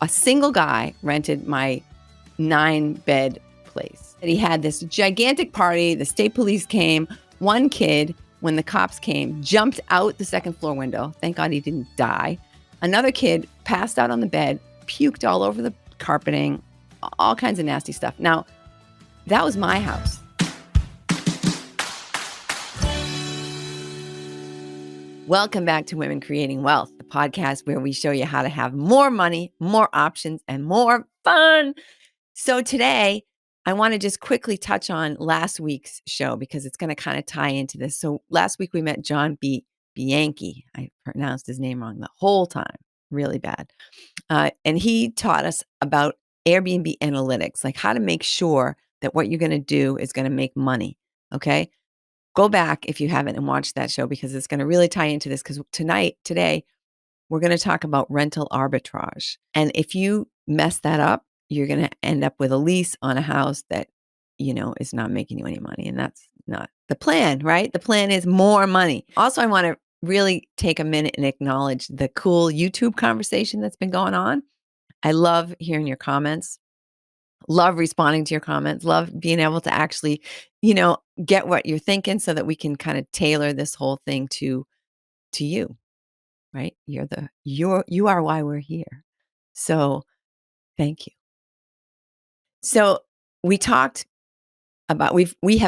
A single guy rented my 9-bed place. And he had this gigantic party. The state police came. One kid, when the cops came, jumped out the second floor window. Thank God he didn't die. Another kid passed out on the bed, puked all over the carpeting, all kinds of nasty stuff. Now, that was my house. Welcome back to Women Creating Wealth, the podcast where we show you how to have more money, more options, and more fun. So today, I want to just quickly touch on last week's show because it's going to kind of tie into this. So last week we met John Bianchi. I pronounced his name wrong the whole time, really bad. And he taught us about Airbnb analytics, like how to make sure that what you're going to do is going to make money, okay? Go back if you haven't and watch that show because it's going to really tie into this because today, we're going to talk about rental arbitrage. And if you mess that up, you're going to end up with a lease on a house that, is not making you any money. And that's not the plan, right? The plan is more money. Also, I want to really take a minute and acknowledge the cool YouTube conversation that's been going on. I love hearing your comments. Love responding to your comments, love being able to actually, get what you're thinking so that we can kind of tailor this whole thing to you, right? You are why we're here. So thank you. So we have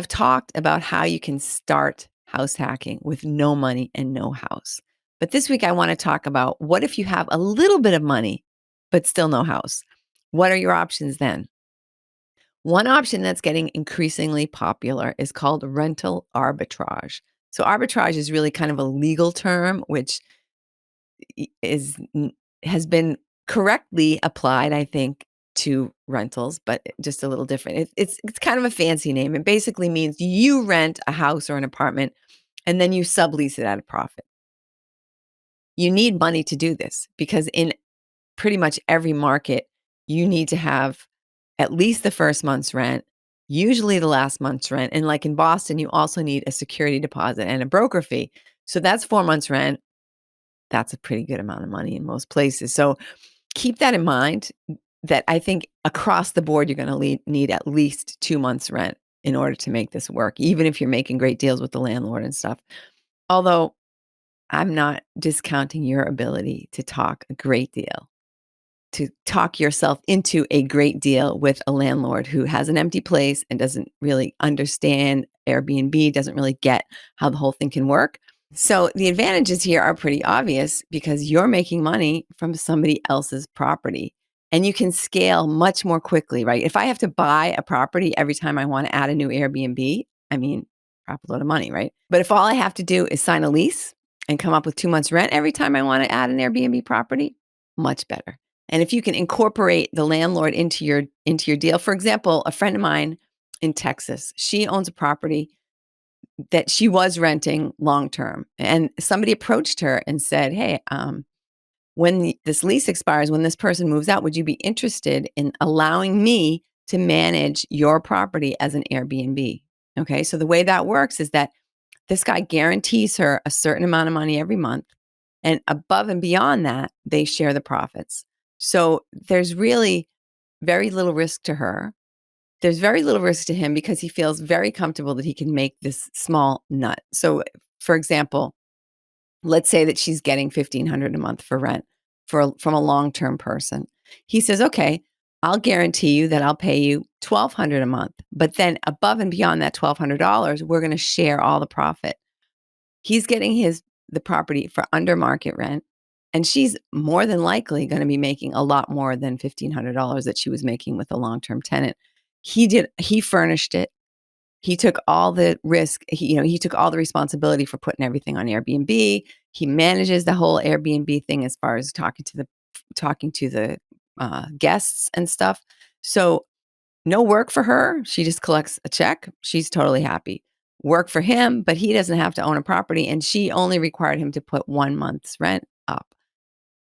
talked about how you can start house hacking with no money and no house. But this week I want to talk about what if you have a little bit of money, but still no house? What are your options then? One option that's getting increasingly popular is called rental arbitrage. So arbitrage is really kind of a legal term, which has been correctly applied, I think, to rentals, but just a little different. It's kind of a fancy name. It basically means you rent a house or an apartment and then you sublease it at a profit. You need money to do this because in pretty much every market, you need to have at least the first month's rent, usually the last month's rent. And like in Boston, you also need a security deposit and a broker fee. So that's 4 months' rent. That's a pretty good amount of money in most places. So keep that in mind that I think across the board, you're going to need at least 2 months' rent in order to make this work, even if you're making great deals with the landlord and stuff. Although I'm not discounting your ability to talk a great deal, to talk yourself into a great deal with a landlord who has an empty place and doesn't really understand Airbnb, doesn't really get how the whole thing can work. So the advantages here are pretty obvious because you're making money from somebody else's property and you can scale much more quickly, right? If I have to buy a property every time I want to add a new Airbnb, I mean, crap a load of money, right? But if all I have to do is sign a lease and come up with 2 months rent every time I want to add an Airbnb property, much better. And if you can incorporate the landlord into your deal, for example, a friend of mine in Texas, she owns a property that she was renting long-term. And somebody approached her and said, hey, when this lease expires, when this person moves out, would you be interested in allowing me to manage your property as an Airbnb? Okay, so the way that works is that this guy guarantees her a certain amount of money every month. And above and beyond that, they share the profits. So there's really very little risk to her. There's very little risk to him because he feels very comfortable that he can make this small nut. So, for example, let's say that she's getting $1,500 a month for rent from a long-term person. He says, okay, I'll guarantee you that I'll pay you $1,200 a month. But then above and beyond that $1,200, we're going to share all the profit. He's getting the property for under market rent. And she's more than likely going to be making a lot more than $1,500 that she was making with a long-term tenant. He furnished it. He took all the risk. He took all the responsibility for putting everything on Airbnb. He manages the whole Airbnb thing as far as talking to the guests and stuff. So no work for her. She just collects a check. She's totally happy. Work for him, but he doesn't have to own a property. And she only required him to put 1 month's rent up.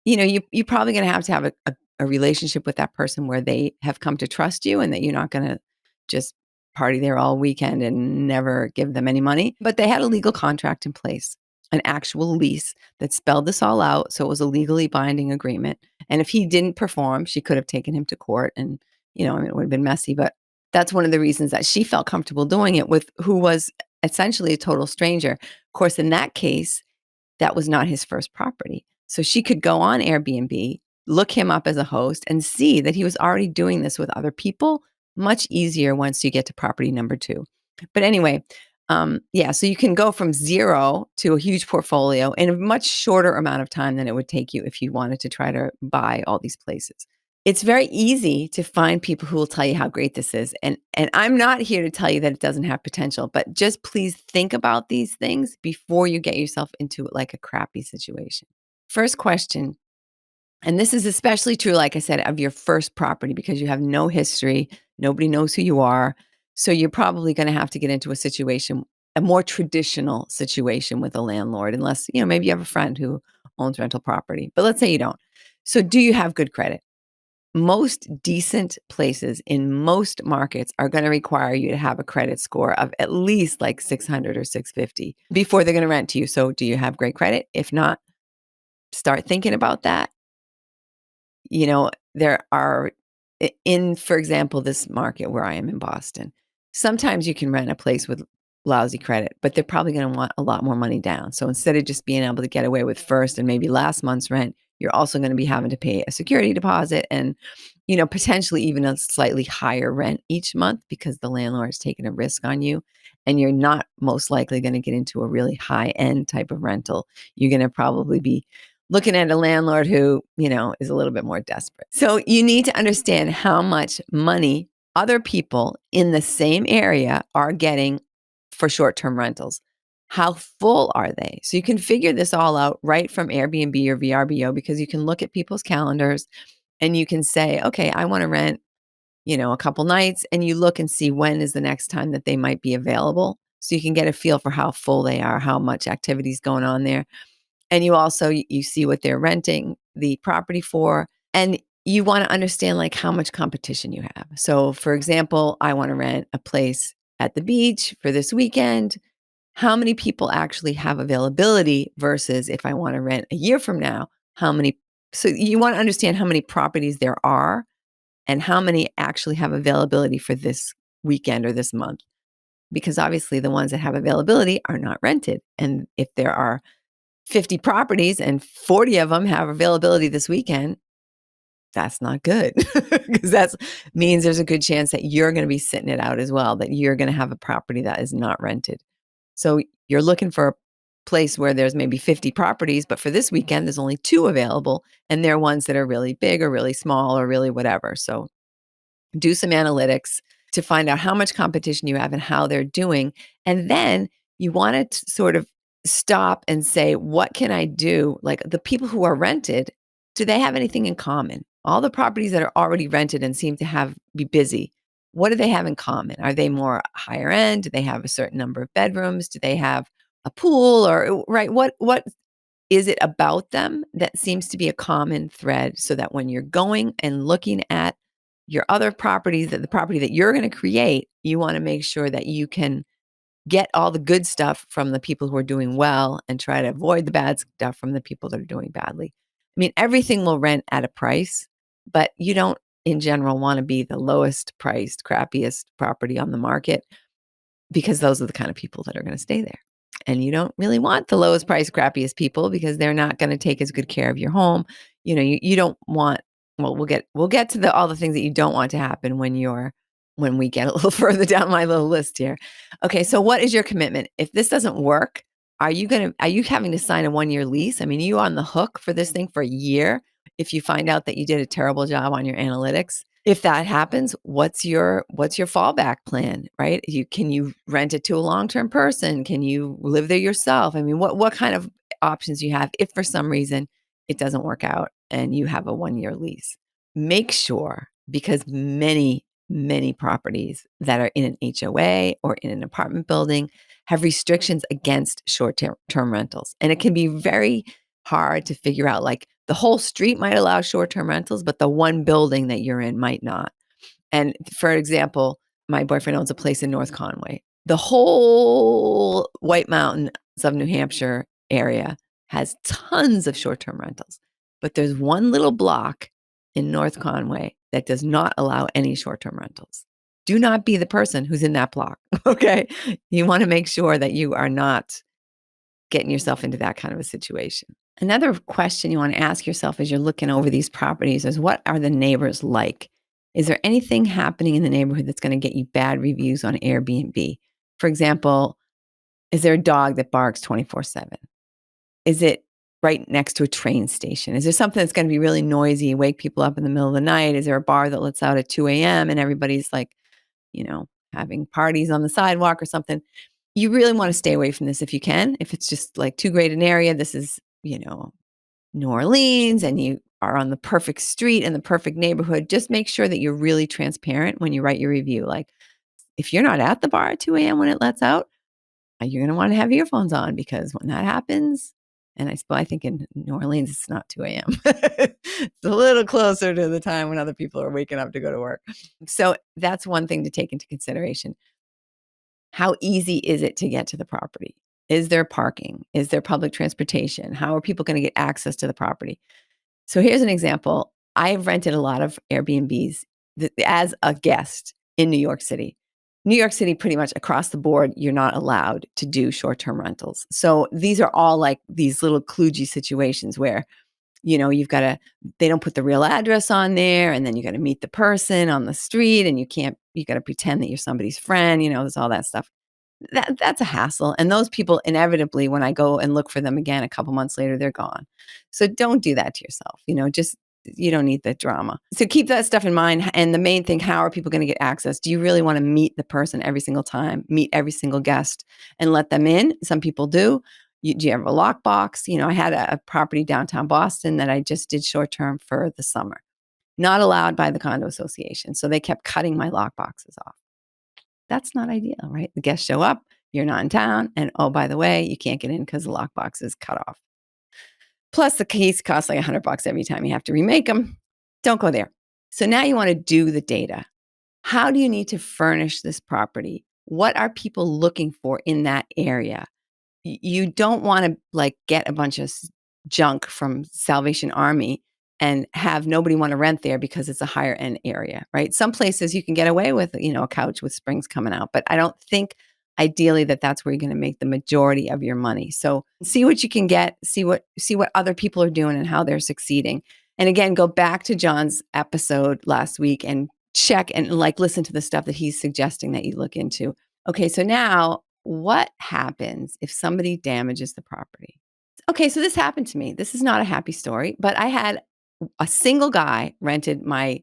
You're probably going to have a relationship with that person where they have come to trust you and that you're not going to just party there all weekend and never give them any money. But they had a legal contract in place, an actual lease that spelled this all out. So it was a legally binding agreement. And if he didn't perform, she could have taken him to court and, I mean, it would have been messy, but that's one of the reasons that she felt comfortable doing it with who was essentially a total stranger. Of course, in that case, that was not his first property. So she could go on Airbnb, look him up as a host, and see that he was already doing this with other people. Much easier once you get to property number two. But anyway, yeah, so you can go from zero to a huge portfolio in a much shorter amount of time than it would take you if you wanted to try to buy all these places. It's very easy to find people who will tell you how great this is. And I'm not here to tell you that it doesn't have potential, but just please think about these things before you get yourself into like a crappy situation. First question, and this is especially true, like I said, of your first property because you have no history, nobody knows who you are. So you're probably going to have to get into a situation, a more traditional situation with a landlord, unless, maybe you have a friend who owns rental property. But let's say you don't. So do you have good credit? Most decent places in most markets are going to require you to have a credit score of at least like 600 or 650 before they're going to rent to you. So, do you have great credit? If not, start thinking about that. There are for example, this market where I am in Boston, sometimes you can rent a place with lousy credit, but they're probably going to want a lot more money down. So instead of just being able to get away with first and maybe last month's rent, you're also going to be having to pay a security deposit and, potentially even a slightly higher rent each month because the landlord is taking a risk on you. And you're not most likely going to get into a really high end type of rental. You're going to probably be looking at a landlord who, is a little bit more desperate. So you need to understand how much money other people in the same area are getting for short-term rentals. How full are they? So you can figure this all out right from Airbnb or VRBO because you can look at people's calendars and you can say, okay, I want to rent, a couple nights, and you look and see when is the next time that they might be available. So you can get a feel for how full they are, how much activity is going on there. And you also you see what they're renting the property for, and you want to understand like how much competition you have. So for example, I want to rent a place at the beach for this weekend. How many people actually have availability versus if I want to rent a year from now, how many so you want to understand how many properties there are and how many actually have availability for this weekend or this month. Because obviously the ones that have availability are not rented. And if there are 50 properties and 40 of them have availability this weekend, that's not good because that means there's a good chance that you're going to be sitting it out as well, that you're going to have a property that is not rented. So you're looking for a place where there's maybe 50 properties, but for this weekend, there's only 2 available, and they're ones that are really big or really small or really whatever. So do some analytics to find out how much competition you have and how they're doing. And then you want to sort of stop and say, what can I do? Like the people who are rented, do they have anything in common? All the properties that are already rented and seem to be busy, what do they have in common? Are they more higher end? Do they have a certain number of bedrooms? Do they have a pool or right? What is it about them that seems to be a common thread so that when you're going and looking at your other properties, that the property that you're going to create, you want to make sure that you can get all the good stuff from the people who are doing well and try to avoid the bad stuff from the people that are doing badly. I mean, everything will rent at a price, but you don't in general want to be the lowest priced, crappiest property on the market because those are the kind of people that are going to stay there. And you don't really want the lowest price, crappiest people because they're not going to take as good care of your home. You don't want, well, we'll get to all the things that you don't want to happen when we get a little further down my little list here. Okay, so what is your commitment? If this doesn't work, are you having to sign a 1-year lease? I mean, are you on the hook for this thing for a year if you find out that you did a terrible job on your analytics? If that happens, what's your fallback plan, right? Can you rent it to a long-term person? Can you live there yourself? I mean, what kind of options you have if for some reason it doesn't work out and you have a 1-year lease? Make sure, because many properties that are in an HOA or in an apartment building have restrictions against short-term rentals. And it can be very hard to figure out, like the whole street might allow short-term rentals, but the one building that you're in might not. And for example, my boyfriend owns a place in North Conway. The whole White Mountains of New Hampshire area has tons of short-term rentals. But there's one little block in North Conway that does not allow any short-term rentals. Do not be the person who's in that block, okay? You wanna make sure that you are not getting yourself into that kind of a situation. Another question you wanna ask yourself as you're looking over these properties is, what are the neighbors like? Is there anything happening in the neighborhood that's gonna get you bad reviews on Airbnb? For example, is there a dog that barks 24/7? Is it right next to a train station? Is there something that's gonna be really noisy, wake people up in the middle of the night? Is there a bar that lets out at 2 a.m. and everybody's like, you know, having parties on the sidewalk or something? You really wanna stay away from this if you can. If it's just, like, too great an area, this is, New Orleans, and you are on the perfect street in the perfect neighborhood, just make sure that you're really transparent when you write your review. Like, if you're not at the bar at 2 a.m. when it lets out, you're gonna wanna have earphones on, because when that happens, and I think in New Orleans, it's not 2 a.m. It's a little closer to the time when other people are waking up to go to work. So, that's one thing to take into consideration. How easy is it to get to the property? Is there parking? Is there public transportation? How are people gonna get access to the property? So here's an example. I've rented a lot of Airbnbs as a guest in New York City. New York City, pretty much across the board, you're not allowed to do short-term rentals. So these are all like these little kludgy situations where, you've gotta they don't put the real address on there, and then you gotta meet the person on the street, and you gotta pretend that you're somebody's friend, there's all that stuff. That's a hassle, and those people inevitably, when I go and look for them again a couple months later, they're gone. So don't do that to yourself, just you don't need the drama. So keep that stuff in mind, and the main thing, how are people gonna get access? Do you really wanna meet the person every single time, meet every single guest and let them in? Some people do. Do you have a lockbox? I had a property downtown Boston that I just did short term for the summer. Not allowed by the condo association, so they kept cutting my lockboxes off. That's not ideal, right? The guests show up, you're not in town, and oh, by the way, you can't get in because the lockbox is cut off. Plus, the keys cost like $100 every time you have to remake them. Don't go there. So now you want to do the data. How do you need to furnish this property? What are people looking for in that area? You don't wanna, like, get a bunch of junk from Salvation Army and have nobody wanna rent there because it's a higher end area, right? Some places you can get away with, a couch with springs coming out, but I don't think ideally that that's where you're gonna make the majority of your money. So, see what you can get, see what other people are doing and how they're succeeding. And again, go back to John's episode last week and check and, like, listen to the stuff that he's suggesting that you look into. Okay, so now what happens if somebody damages the property? Okay, so this happened to me. This is not a happy story, but I had a single guy rented my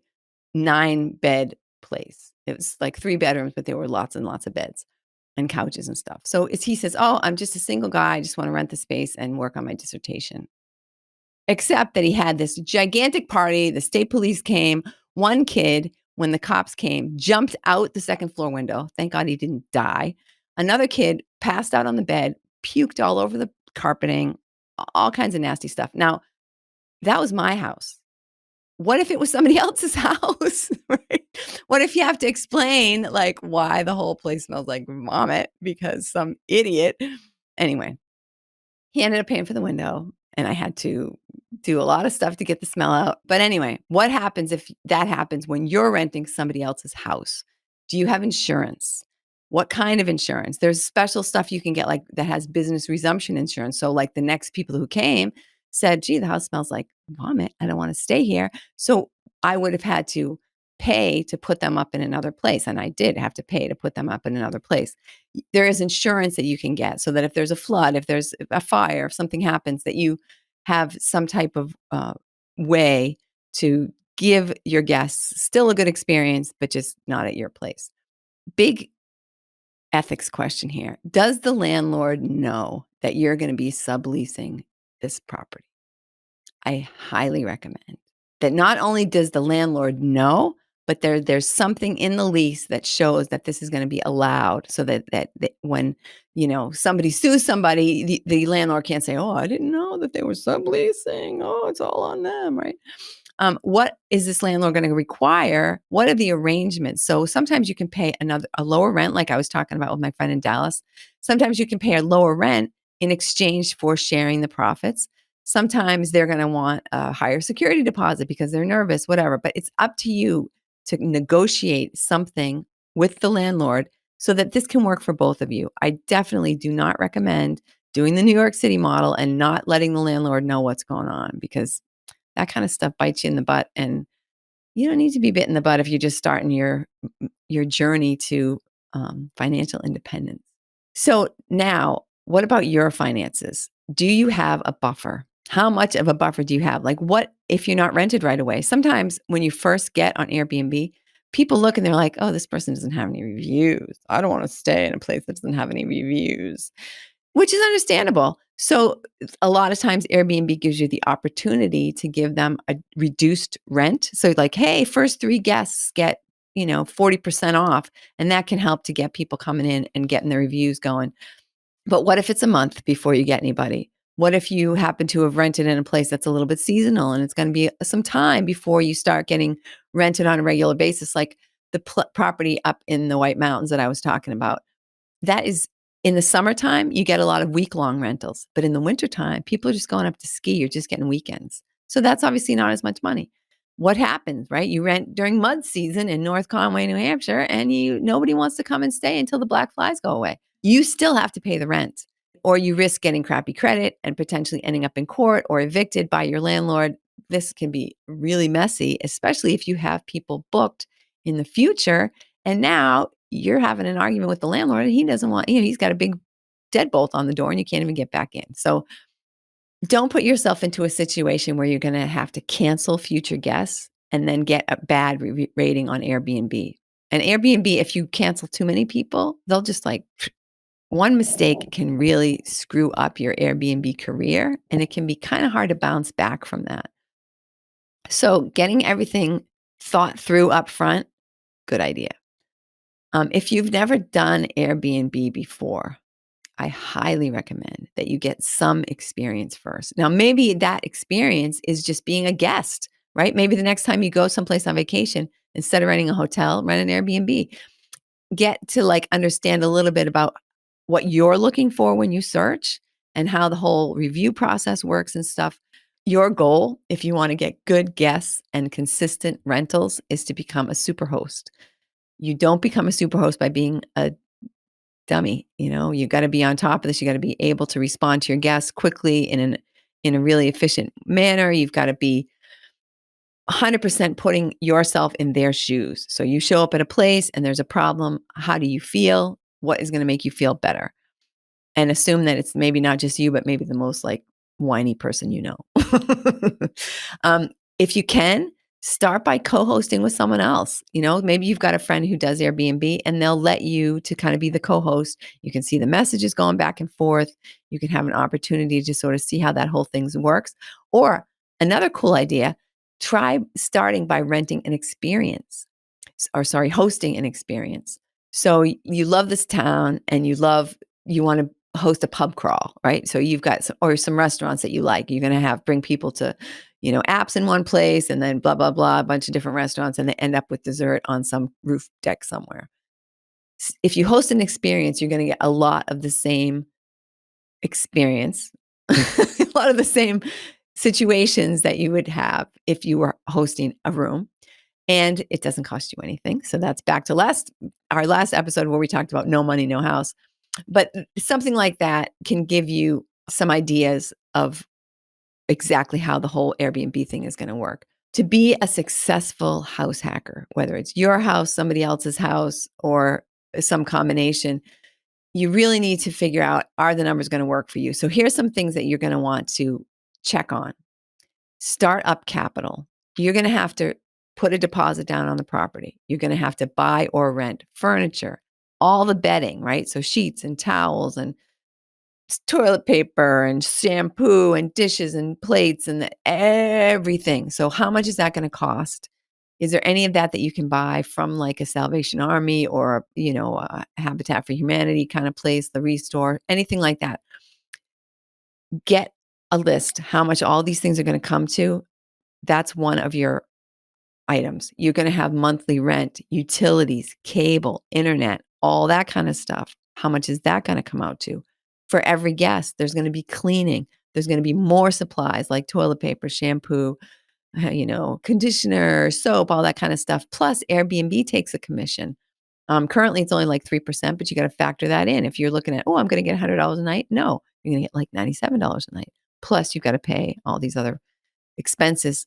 9-bed place. It was like 3 bedrooms, but there were lots and lots of beds and couches and stuff. So he says, "Oh, I'm just a single guy. I just want to rent the space and work on my dissertation." Except that he had this gigantic party, the state police came, one kid, when the cops came, jumped out the second floor window, thank God he didn't die. Another kid passed out on the bed, puked all over the carpeting, all kinds of nasty stuff. Now, that was my house. What if it was somebody else's house, right? What if you have to explain, like, why the whole place smells like vomit because some idiot. Anyway, he ended up paying for the window, and I had to do a lot of stuff to get the smell out. But anyway, what happens if that happens when you're renting somebody else's house? Do you have insurance? What kind of insurance? There's special stuff you can get, like, that has business resumption insurance. So, like, the next people who came said, "Gee, the house smells like vomit. I don't wanna stay here." So, I would have had to pay to put them up in another place, and I did have to pay to put them up in another place. There is insurance that you can get so that if there's a flood, if there's a fire, if something happens, that you have some type of way to give your guests still a good experience, but just not at your place. Big ethics question here. Does the landlord know that you're going to be subleasing this property? I highly recommend that not only does the landlord know, but there's something in the lease that shows that this is gonna be allowed so that when, somebody sues somebody, the landlord can't say, "Oh, I didn't know that they were subleasing. Oh, it's all on them," right? What is this landlord gonna require? What are the arrangements? So sometimes you can pay a lower rent, like I was talking about with my friend in Dallas. Sometimes you can pay a lower rent in exchange for sharing the profits. Sometimes they're going to want a higher security deposit because they're nervous, whatever. But it's up to you to negotiate something with the landlord so that this can work for both of you. I definitely do not recommend doing the New York City model and not letting the landlord know what's going on, because that kind of stuff bites you in the butt, and you don't need to be bit in the butt if you're just starting your journey to financial independence. So now, what about your finances? Do you have a buffer? How much of a buffer do you have? Like, what if you're not rented right away? Sometimes when you first get on Airbnb, people look and they're like, oh, this person doesn't have any reviews. I don't want to stay in a place that doesn't have any reviews, which is understandable. So a lot of times Airbnb gives you the opportunity to give them a reduced rent. So like, hey, first 3 guests get, 40% off, and that can help to get people coming in and getting the reviews going. But what if it's a month before you get anybody? What if you happen to have rented in a place that's a little bit seasonal and it's going to be some time before you start getting rented on a regular basis, like the property up in the White Mountains that I was talking about? That is, in the summertime, you get a lot of week-long rentals, but in the wintertime, people are just going up to ski. You're just getting weekends. So that's obviously not as much money. What happens, right? You rent during mud season in North Conway, New Hampshire, and nobody wants to come and stay until the black flies go away. You still have to pay the rent, or you risk getting crappy credit and potentially ending up in court or evicted by your landlord. This can be really messy, especially if you have people booked in the future. And now you're having an argument with the landlord and he doesn't want, he's got a big deadbolt on the door and you can't even get back in. So don't put yourself into a situation where you're going to have to cancel future guests and then get a bad rating on Airbnb. And Airbnb, if you cancel too many people, they'll just like, one mistake can really screw up your Airbnb career, and it can be kind of hard to bounce back from that. So getting everything thought through up front, good idea. If you've never done Airbnb before, I highly recommend that you get some experience first. Now, maybe that experience is just being a guest, right? Maybe the next time you go someplace on vacation, instead of renting a hotel, rent an Airbnb. Get to like understand a little bit about what you're looking for when you search and how the whole review process works and stuff. Your goal, if you want to get good guests and consistent rentals, is to become a super host. You don't become a super host by being a dummy. You got to be on top of this. You got to be able to respond to your guests quickly in a really efficient manner. You've got to be 100% putting yourself in their shoes. So you show up at a place and there's a problem. How do you feel? What is going to make you feel better? And assume that it's maybe not just you, but maybe the most like whiny person you know. If you can, start by co-hosting with someone else. Maybe you've got a friend who does Airbnb and they'll let you to kind of be the co-host. You can see the messages going back and forth. You can have an opportunity to sort of see how that whole thing works. Or another cool idea, try starting by renting an experience, hosting an experience. So you love this town and you want to host a pub crawl, right? So you've got some restaurants that you like. You're going to bring people to, apps in one place and then blah, blah, blah, a bunch of different restaurants, and they end up with dessert on some roof deck somewhere. If you host an experience, you're going to get a lot of the same experience, a lot of the same situations that you would have if you were hosting a room. And it doesn't cost you anything. So that's back to our last episode where we talked about no money, no house. But something like that can give you some ideas of exactly how the whole Airbnb thing is going to work. To be a successful house hacker, whether it's your house, somebody else's house, or some combination, you really need to figure out, are the numbers going to work for you? So here's some things that you're going to want to check on. Startup capital. You're going to have to put a deposit down on the property. You're going to have to buy or rent furniture, all the bedding, right? So sheets and towels and toilet paper and shampoo and dishes and plates and everything. So how much is that going to cost? Is there any of that you can buy from like a Salvation Army or, a Habitat for Humanity kind of place, the Restore, anything like that? Get a list, how much all these things are going to come to. That's one of your items. You're going to have monthly rent, utilities, cable, internet, all that kind of stuff. How much is that going to come out to? For every guest, there's going to be cleaning. there's going to be more supplies like toilet paper, shampoo, conditioner, soap, all that kind of stuff. Plus, Airbnb takes a commission. Currently, it's only like 3%, but you got to factor that in. If you're looking at, oh, I'm going to get $100 a night. No, you're going to get like $97 a night. Plus, you've got to pay all these other expenses.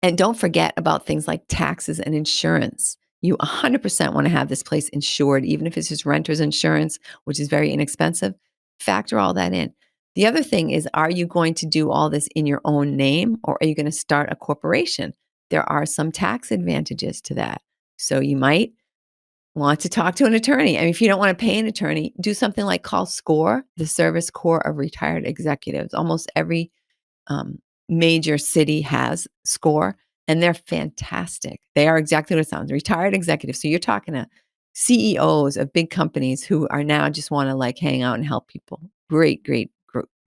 And don't forget about things like taxes and insurance. You 100% want to have this place insured, even if it's just renter's insurance, which is very inexpensive. Factor all that in. The other thing is, are you going to do all this in your own name or are you going to start a corporation? There are some tax advantages to that. So you might want to talk to an attorney. I mean, if you don't want to pay an attorney, do something like call SCORE, the Service Corps of Retired Executives. Almost every major city has SCORE, and they're fantastic. They are exactly what it sounds, retired executives. So you're talking to CEOs of big companies who are now just want to like hang out and help people. Great, great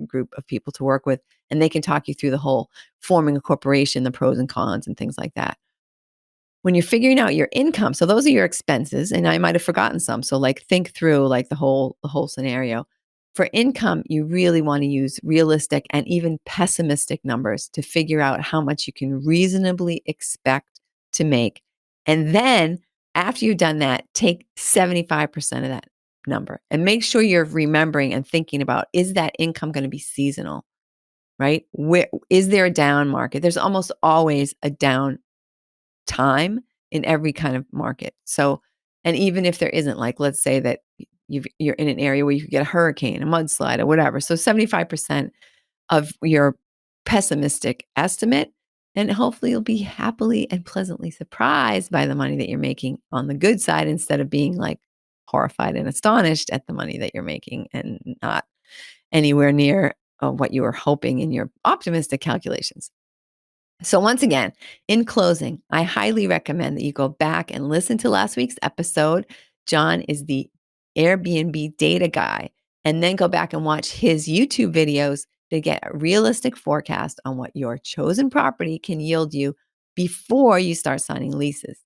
group of people to work with. And they can talk you through the whole forming a corporation, the pros and cons and things like that. When you're figuring out your income, so those are your expenses, and I might have forgotten some. So like think through like the whole scenario. For income, you really want to use realistic and even pessimistic numbers to figure out how much you can reasonably expect to make. And then after you've done that, take 75% of that number and make sure you're remembering and thinking about, is that income going to be seasonal, right? Where is there a down market? There's almost always a down time in every kind of market. So, and even if there isn't, like, let's say that you're in an area where you could get a hurricane, a mudslide, or whatever. So 75% of your pessimistic estimate, and hopefully you'll be happily and pleasantly surprised by the money that you're making on the good side instead of being like horrified and astonished at the money that you're making and not anywhere near what you were hoping in your optimistic calculations. So, once again, in closing, I highly recommend that you go back and listen to last week's episode. John is the Airbnb Data Guy, and then go back and watch his YouTube videos to get a realistic forecast on what your chosen property can yield you before you start signing leases.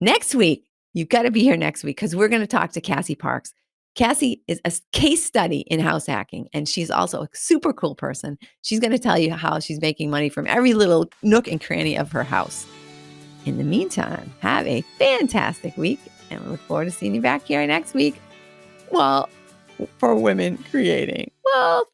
Next week, you've got to be here next week because we're going to talk to Cassie Parks. Cassie is a case study in house hacking, and she's also a super cool person. She's going to tell you how she's making money from every little nook and cranny of her house. In the meantime, have a fantastic week, and we look forward to seeing you back here next week. Well, for women creating. Well,